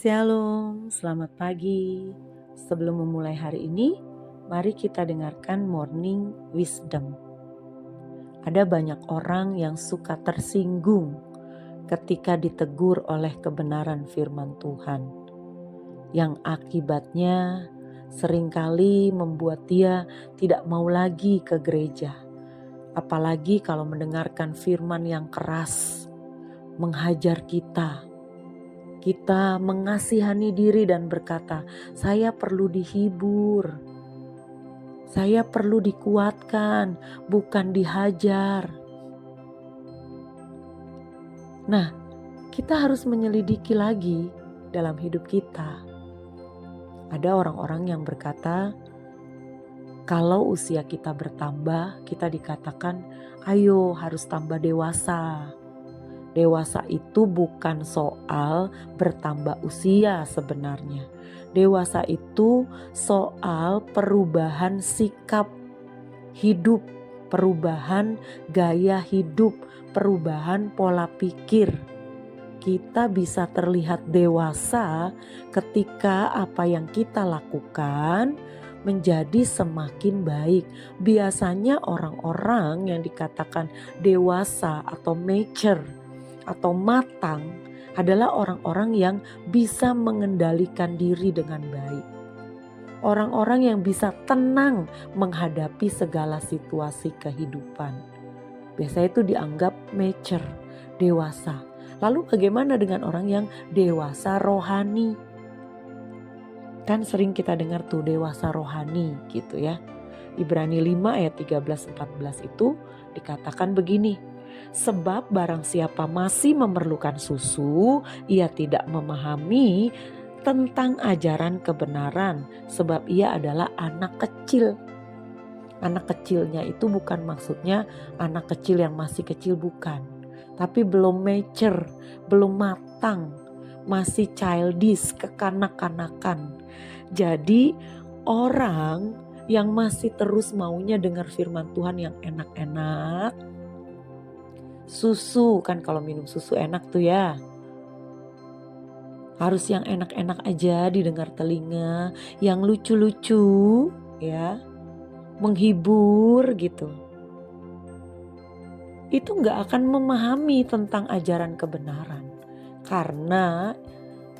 Shalom, selamat pagi. Sebelum memulai hari ini, mari kita dengarkan Morning Wisdom. Ada banyak orang yang suka tersinggung ketika ditegur oleh kebenaran firman Tuhan, yang akibatnya seringkali membuat dia tidak mau lagi ke gereja. Apalagi kalau mendengarkan firman yang keras, menghajar kita. Kita mengasihani diri dan berkata, saya perlu dihibur, saya perlu dikuatkan, bukan dihajar. Nah, kita harus menyelidiki lagi dalam hidup kita. Ada orang-orang yang berkata, kalau usia kita bertambah, kita dikatakan, ayo harus tambah dewasa. Dewasa itu bukan soal bertambah usia sebenarnya. Dewasa itu soal perubahan sikap hidup, perubahan gaya hidup, perubahan pola pikir. Kita bisa terlihat dewasa ketika apa yang kita lakukan menjadi semakin baik. Biasanya orang-orang yang dikatakan dewasa atau mature atau matang adalah orang-orang yang bisa mengendalikan diri dengan baik. Orang-orang yang bisa tenang menghadapi segala situasi kehidupan. Biasanya itu dianggap mature, dewasa. Lalu bagaimana dengan orang yang dewasa rohani? Kan sering kita dengar tuh dewasa rohani gitu ya. Ibrani 5 ayat 13-14 itu dikatakan begini. Sebab barang siapa masih memerlukan susu, ia tidak memahami tentang ajaran kebenaran. Sebab ia adalah anak kecil. Anak kecilnya itu bukan maksudnya anak kecil yang masih kecil, bukan. Tapi belum mature, belum matang, masih childish, kekanak-kanakan. Jadi orang yang masih terus maunya dengar firman Tuhan yang enak-enak, susu kan, kalau minum susu enak tuh ya, harus yang enak-enak aja didengar telinga, yang lucu-lucu ya, menghibur gitu. Itu gak akan memahami tentang ajaran kebenaran. Karena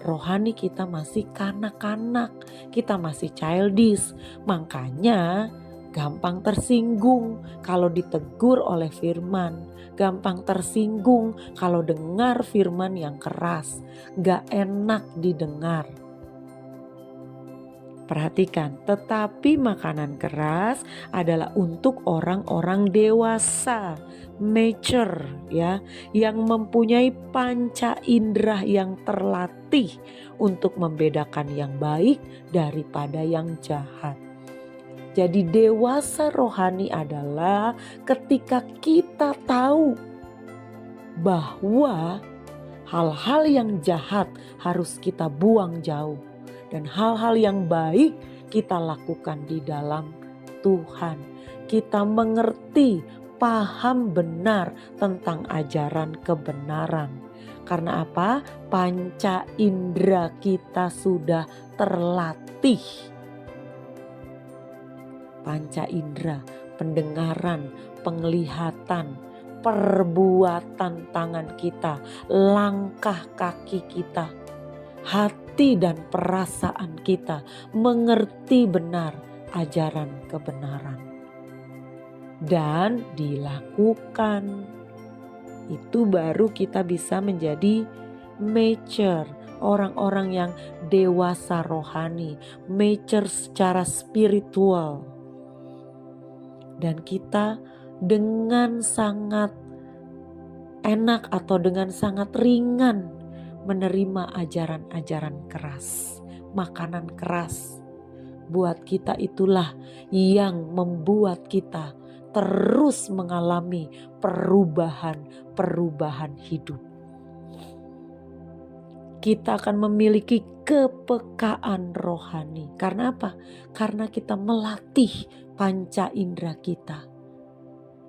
rohani kita masih kanak-kanak, kita masih childish. Makanya gampang tersinggung kalau ditegur oleh firman. Gampang tersinggung kalau dengar firman yang keras. Gak enak didengar. Perhatikan, tetapi makanan keras adalah untuk orang-orang dewasa, mature ya, yang mempunyai panca indera yang terlatih untuk membedakan yang baik daripada yang jahat. Jadi dewasa rohani adalah ketika kita tahu bahwa hal-hal yang jahat harus kita buang jauh. Dan hal-hal yang baik kita lakukan di dalam Tuhan. Kita mengerti, paham benar tentang ajaran kebenaran. Karena apa? Panca indera kita sudah terlatih. Panca indera, pendengaran, penglihatan, perbuatan tangan kita, langkah kaki kita, hati dan perasaan kita mengerti benar ajaran kebenaran dan dilakukan. Itu baru kita bisa menjadi mature, orang-orang yang dewasa rohani, mature secara spiritual. Dan kita dengan sangat enak atau dengan sangat ringan menerima ajaran-ajaran keras, makanan keras. Buat kita itulah yang membuat kita terus mengalami perubahan hidup. Kita akan memiliki kepekaan rohani. Karena apa? Karena kita melatih panca indera kita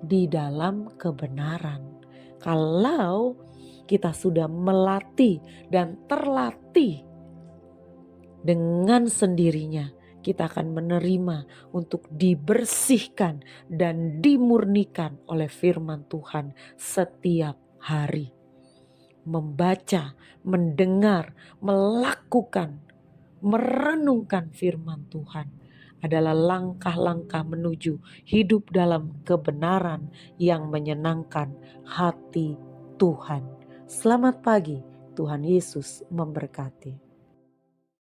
di dalam kebenaran. Kalau kita sudah melatih dan terlatih dengan sendirinya kita akan menerima untuk dibersihkan dan dimurnikan oleh firman Tuhan setiap hari. Membaca, mendengar, melakukan, merenungkan firman Tuhan adalah langkah-langkah menuju hidup dalam kebenaran yang menyenangkan hati Tuhan. Selamat pagi, Tuhan Yesus memberkati.